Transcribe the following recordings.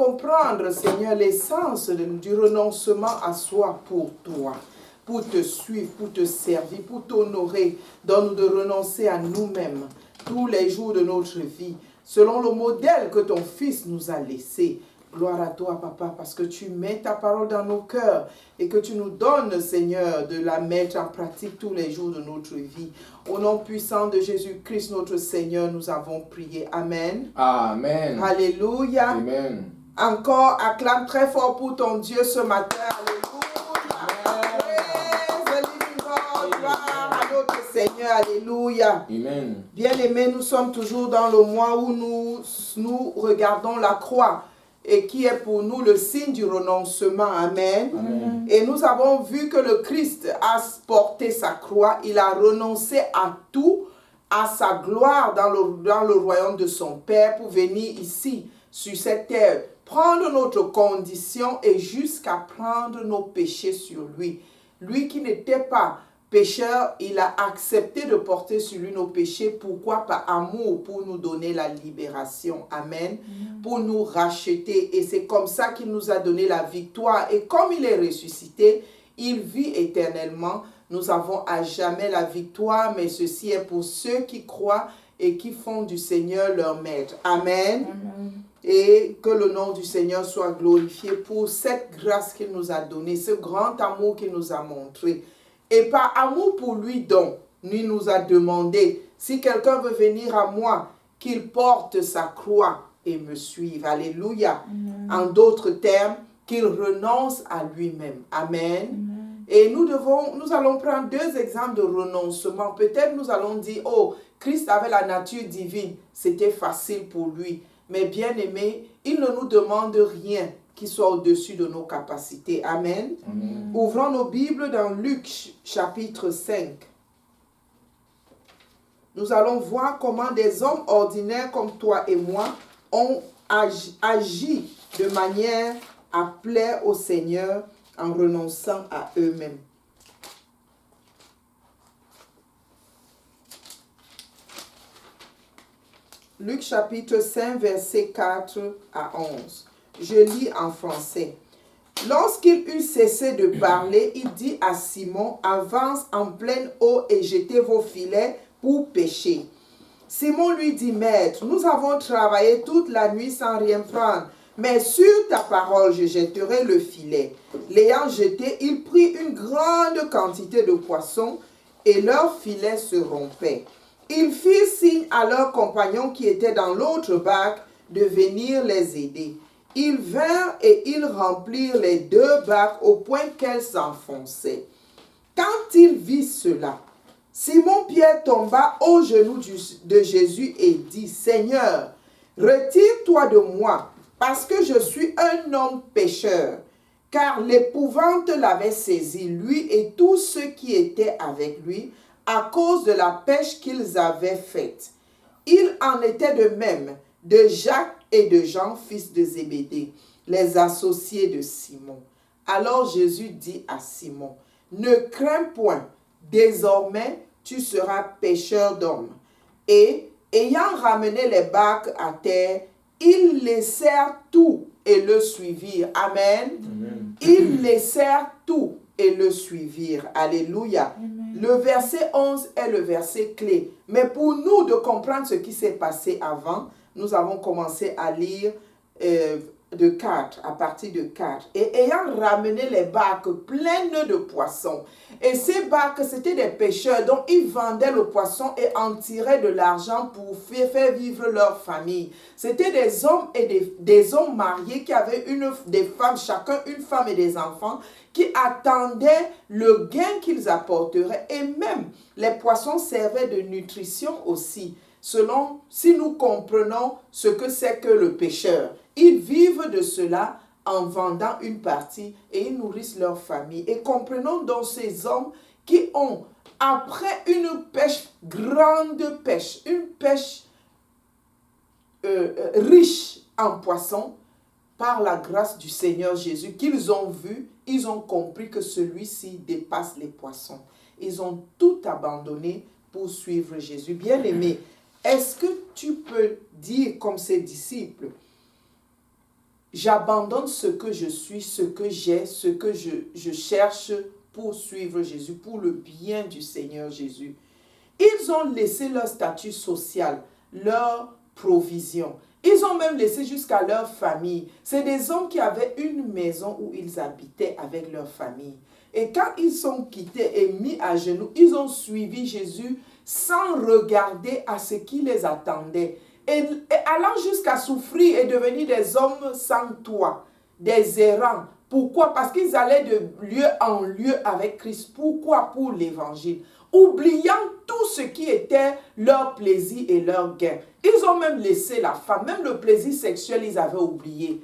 comprendre, Seigneur, l'essence du renoncement à soi pour toi, pour te suivre, pour te servir, pour t'honorer. Donne-nous de renoncer à nous-mêmes tous les jours de notre vie, selon le modèle que ton Fils nous a laissé. Gloire à toi, Papa, parce que tu mets ta parole dans nos cœurs et que tu nous donnes, Seigneur, de la mettre en pratique tous les jours de notre vie. Au nom puissant de Jésus-Christ, notre Seigneur, nous avons prié. Amen. Amen. Alléluia. Amen. Encore, acclame très fort pour ton Dieu ce matin. Alléluia. Praise the living God. Gloire à notre Seigneur. Alléluia. Amen. Bien-aimés, nous sommes toujours dans le mois où nous regardons la croix et qui est pour nous le signe du renoncement. Amen. Amen. Et nous avons vu que le Christ a porté sa croix, il a renoncé à tout, à sa gloire dans le royaume de son Père pour venir ici, sur cette terre, prendre notre condition et jusqu'à prendre nos péchés sur lui. Lui qui n'était pas pécheur, il a accepté de porter sur lui nos péchés. Pourquoi? Par amour, pour nous donner la libération. Amen. Pour nous racheter. Et c'est comme ça qu'il nous a donné la victoire. Et comme il est ressuscité, il vit éternellement. Nous avons à jamais la victoire, mais ceci est pour ceux qui croient et qui font du Seigneur leur maître. Amen. Amen. Et que le nom du Seigneur soit glorifié pour cette grâce qu'il nous a donnée, ce grand amour qu'il nous a montré. Et par amour pour lui donc, lui nous a demandé, si quelqu'un veut venir à moi, qu'il porte sa croix et me suive. Alléluia. En d'autres termes, qu'il renonce à lui-même. Amen. Et nous allons prendre deux exemples de renoncement. Peut-être nous allons dire, oh, Christ avait la nature divine, c'était facile pour lui. Mais bien aimé, il ne nous demande rien qui soit au-dessus de nos capacités. Amen. Amen. Ouvrons nos Bibles dans Luc chapitre 5. Nous allons voir comment des hommes ordinaires comme toi et moi ont agi de manière à plaire au Seigneur en renonçant à eux-mêmes. Luc chapitre 5, versets 4 à 11. Je lis en français. Lorsqu'il eut cessé de parler, il dit à Simon, avance en pleine eau et jetez vos filets pour pêcher. Simon lui dit, Maître, nous avons travaillé toute la nuit sans rien prendre, mais sur ta parole, je jetterai le filet. L'ayant jeté, il prit une grande quantité de poissons et leur filet se rompait. Ils firent signe à leurs compagnons qui étaient dans l'autre barque de venir les aider. Ils vinrent et ils remplirent les deux barques au point qu'elles s'enfonçaient. Quand il vit cela, Simon-Pierre tomba aux genoux de Jésus et dit, Seigneur, retire-toi de moi, parce que je suis un homme pécheur. Car l'épouvante l'avait saisi, lui et tous ceux qui étaient avec lui, à cause de la pêche qu'ils avaient faite. Il en était de même de Jacques et de Jean, fils de Zébédée, les associés de Simon. Alors Jésus dit à Simon, ne crains point, désormais tu seras pêcheur d'hommes. Et ayant ramené les barques à terre, ils laissèrent tout et le suivirent. Amen. Amen. Ils laissèrent tout et le suivirent. Alléluia. Amen. Le verset 11 est le verset clé. Mais pour nous de comprendre ce qui s'est passé avant, nous avons commencé à lire de 4, à partir de 4. Et ayant ramené les barques pleines de poissons. Et ces barques, c'était des pêcheurs, donc ils vendaient le poisson et en tiraient de l'argent pour faire vivre leur famille. C'était des hommes et des hommes mariés qui avaient des femmes, chacun une femme et des enfants, qui attendaient le gain qu'ils apporteraient. Et même, les poissons servaient de nutrition aussi, selon si nous comprenons ce que c'est que le pêcheur. Ils vivent de cela en vendant une partie et ils nourrissent leur famille. Et comprenons donc ces hommes qui ont, après une pêche, grande pêche, une pêche riche en poissons, par la grâce du Seigneur Jésus, qu'ils ont vu, ils ont compris que celui-ci dépasse les poissons. Ils ont tout abandonné pour suivre Jésus. Bien-aimé, est-ce que tu peux dire comme ses disciples, j'abandonne ce que je suis, ce que j'ai, ce que je cherche pour suivre Jésus, pour le bien du Seigneur Jésus. Ils ont laissé leur statut social, leur provision. Ils ont même laissé jusqu'à leur famille. C'est des hommes qui avaient une maison où ils habitaient avec leur famille. Et quand ils sont quittés et mis à genoux, ils ont suivi Jésus sans regarder à ce qui les attendait. Et allant jusqu'à souffrir et devenir des hommes sans toit, des errants. Pourquoi? Parce qu'ils allaient de lieu en lieu avec Christ. Pourquoi? Pour l'évangile. Oubliant tout ce qui était leur plaisir et leur gain. Ils ont même laissé la femme, même le plaisir sexuel, ils avaient oublié.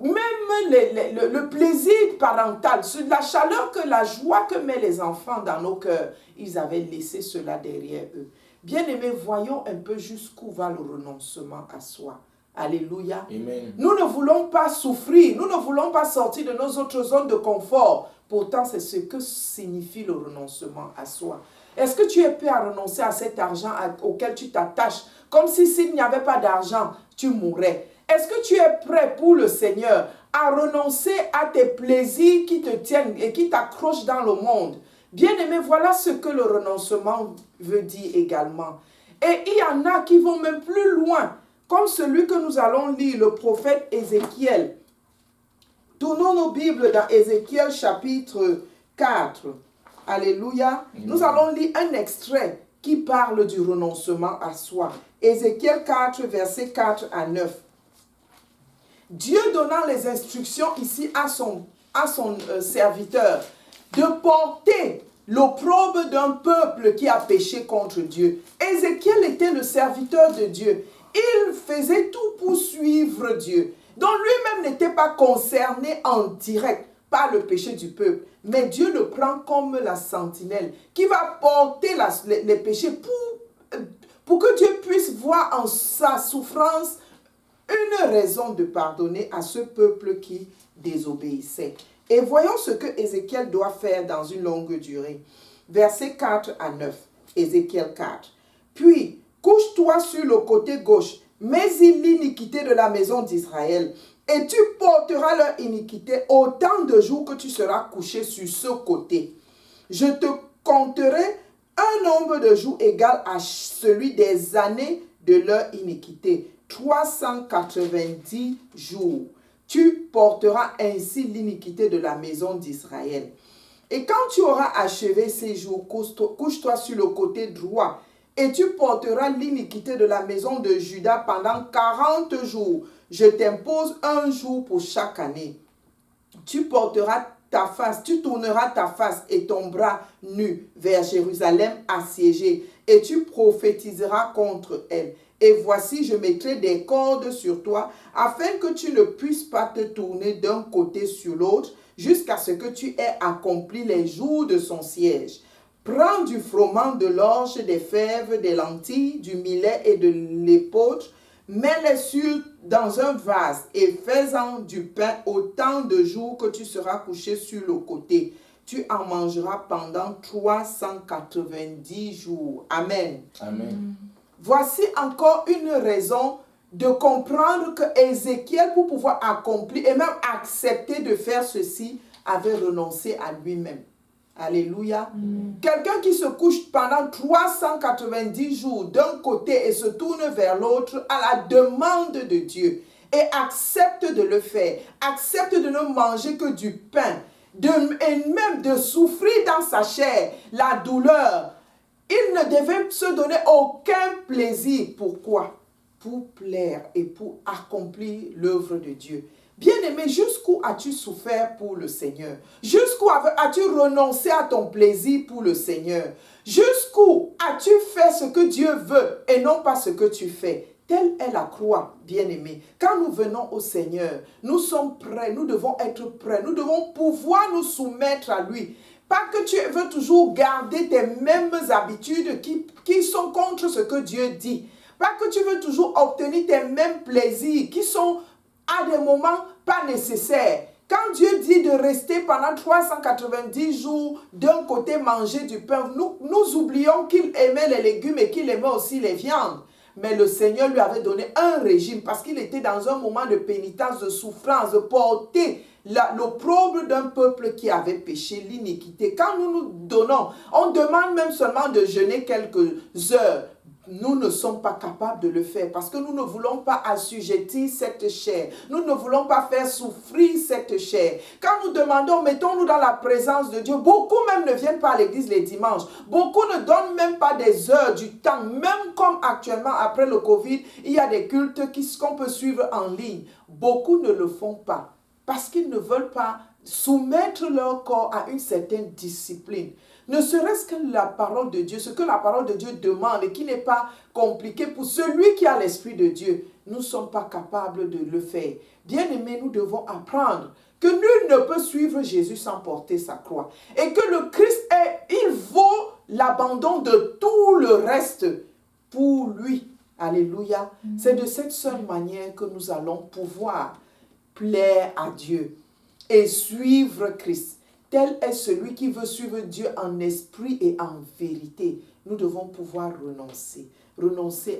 Même le plaisir parental, la chaleur, la joie que met les enfants dans nos cœurs, ils avaient laissé cela derrière eux. Bien-aimés, voyons un peu jusqu'où va le renoncement à soi. Alléluia. Amen. Nous ne voulons pas souffrir, nous ne voulons pas sortir de nos autres zones de confort. Pourtant, c'est ce que signifie le renoncement à soi. Est-ce que tu es prêt à renoncer à cet argent auquel tu t'attaches, comme si s'il n'y avait pas d'argent, tu mourrais? Est-ce que tu es prêt pour le Seigneur à renoncer à tes plaisirs qui te tiennent et qui t'accrochent dans le monde? Bien-aimé, voilà ce que le renoncement veut dire également. Et il y en a qui vont même plus loin, comme celui que nous allons lire, le prophète Ézéchiel. Tournons nos Bibles dans Ézéchiel chapitre 4. Alléluia. Nous allons lire un extrait qui parle du renoncement à soi. Ézéchiel 4, versets 4 à 9. Dieu donnant les instructions ici à son serviteur de porter l'opprobre d'un peuple qui a péché contre Dieu. Ézéchiel était le serviteur de Dieu. Il faisait tout pour suivre Dieu. Donc lui-même n'était pas concerné en direct par le péché du peuple. Mais Dieu le prend comme la sentinelle qui va porter les péchés pour que Dieu puisse voir en sa souffrance une raison de pardonner à ce peuple qui désobéissait. Et voyons ce que Ézéchiel doit faire dans une longue durée. Versets 4 à 9. Ézéchiel 4. Puis, couche-toi sur le côté gauche, mets-y l'iniquité de la maison d'Israël, et tu porteras leur iniquité autant de jours que tu seras couché sur ce côté. Je te compterai un nombre de jours égal à celui des années de leur iniquité. 390 jours. Tu porteras ainsi l'iniquité de la maison d'Israël. Et quand tu auras achevé ces jours, couche-toi sur le côté droit, et tu porteras l'iniquité de la maison de Juda pendant 40 jours. Je t'impose un jour pour chaque année. Tu porteras ta face, tu tourneras ta face et ton bras nu vers Jérusalem assiégée, et tu prophétiseras contre elle. Et voici, je mettrai des cordes sur toi, afin que tu ne puisses pas te tourner d'un côté sur l'autre, jusqu'à ce que tu aies accompli les jours de son siège. Prends du froment, de l'orge, des fèves, des lentilles, du millet et de l'épeautre, mets-les dans un vase et fais-en du pain autant de jours que tu seras couché sur le côté. Tu en mangeras pendant 390 jours. Amen. Amen. Voici encore une raison de comprendre que Ézéchiel, pour pouvoir accomplir et même accepter de faire ceci, avait renoncé à lui-même. Alléluia. Quelqu'un qui se couche pendant 390 jours d'un côté et se tourne vers l'autre à la demande de Dieu et accepte de le faire, accepte de ne manger que du pain, et même de souffrir dans sa chair la douleur. Il ne devait se donner aucun plaisir. Pourquoi? Pour plaire et pour accomplir l'œuvre de Dieu. Bien-aimé, jusqu'où as-tu souffert pour le Seigneur? Jusqu'où as-tu renoncé à ton plaisir pour le Seigneur? Jusqu'où as-tu fait ce que Dieu veut et non pas ce que tu fais? Telle est la croix, bien-aimé. Quand nous venons au Seigneur, nous sommes prêts, nous devons être prêts, nous devons pouvoir nous soumettre à lui. Pas que tu veux toujours garder tes mêmes habitudes qui sont contre ce que Dieu dit. Pas que tu veux toujours obtenir tes mêmes plaisirs qui sont à des moments pas nécessaires. Quand Dieu dit de rester pendant 390 jours d'un côté manger du pain, nous oublions qu'il aimait les légumes et qu'il aimait aussi les viandes. Mais le Seigneur lui avait donné un régime parce qu'il était dans un moment de pénitence, de souffrance, de porter l'opprobre d'un peuple qui avait péché, l'iniquité. Quand nous nous donnons, on demande même seulement de jeûner quelques heures. Nous ne sommes pas capables de le faire parce que nous ne voulons pas assujettir cette chair. Nous ne voulons pas faire souffrir cette chair. Quand nous demandons, mettons-nous dans la présence de Dieu. Beaucoup même ne viennent pas à l'église les dimanches. Beaucoup ne donnent même pas des heures du temps. Même comme actuellement, après le Covid, il y a des cultes qu'on peut suivre en ligne. Beaucoup ne le font pas parce qu'ils ne veulent pas soumettre leur corps à une certaine discipline. Ne serait-ce que la parole de Dieu, ce que la parole de Dieu demande et qui n'est pas compliqué pour celui qui a l'Esprit de Dieu, nous ne sommes pas capables de le faire. Bien-aimés, nous devons apprendre que nul ne peut suivre Jésus sans porter sa croix. Et que le Christ, il vaut l'abandon de tout le reste pour lui. Alléluia. C'est de cette seule manière que nous allons pouvoir plaire à Dieu et suivre Christ. Tel est celui qui veut suivre Dieu en esprit et en vérité. Nous devons pouvoir renoncer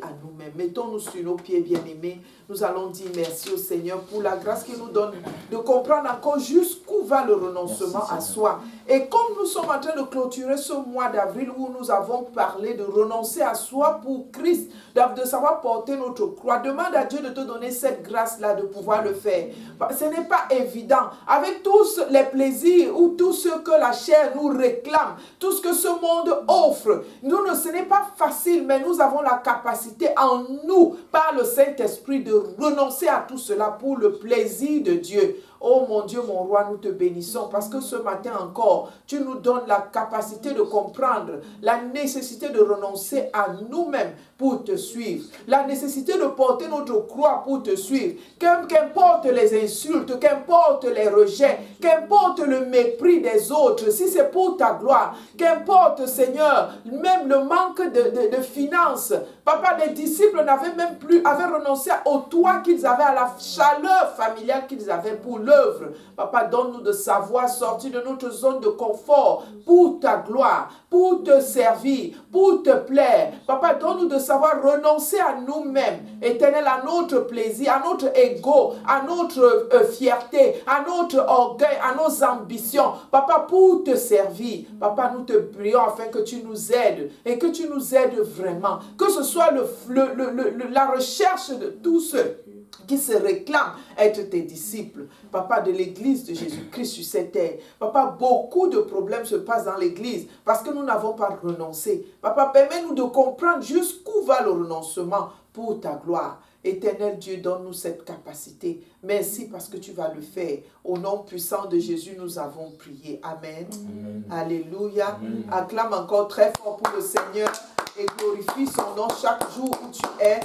à nous-mêmes. Mettons-nous sur nos pieds, bien-aimés. Nous allons dire merci au Seigneur pour la grâce qu'il nous donne de comprendre encore jusqu'où va le renoncement à soi. Et comme nous sommes en train de clôturer ce mois d'avril où nous avons parlé de renoncer à soi pour Christ, de savoir porter notre croix, demande à Dieu de te donner cette grâce-là de pouvoir le faire. Ce n'est pas évident. Avec tous les plaisirs ou tout ce que la chair nous réclame, tout ce que ce monde offre, ce n'est pas facile, mais nous avons la capacité en nous, par le Saint-Esprit, de renoncer à tout cela pour le plaisir de Dieu. Oh mon Dieu, mon roi, nous te bénissons parce que ce matin encore, tu nous donnes la capacité de comprendre la nécessité de renoncer à nous-mêmes pour te suivre. La nécessité de porter notre croix pour te suivre. Qu'importe les insultes, qu'importe les rejets, qu'importe le mépris des autres, si c'est pour ta gloire, qu'importe, Seigneur, même le manque de finances. Papa, les disciples avaient renoncé au toit qu'ils avaient, à la chaleur familiale qu'ils avaient pour l'œuvre. Papa, donne-nous de savoir sortir de notre zone de confort pour ta gloire, pour te servir, pour te plaire. Papa, donne-nous de savoir renoncer à nous-mêmes, Éternel, à notre plaisir, à notre ego, à notre fierté, à notre orgueil, à nos ambitions. Papa, pour te servir. Papa, nous te prions afin que tu nous aides et que tu nous aides vraiment. Que ce soit la recherche de tous ceux qui se réclament être tes disciples. Papa, de l'église de Jésus-Christ sur cette terre. Papa, beaucoup de problèmes se passent dans l'église parce que nous n'avons pas renoncé. Papa, permets-nous de comprendre jusqu'où va le renoncement pour ta gloire. Éternel Dieu, donne-nous cette capacité. Merci parce que tu vas le faire. Au nom puissant de Jésus, nous avons prié. Amen. Amen. Alléluia. Amen. Acclame encore très fort pour le Seigneur et glorifie son nom chaque jour où tu es.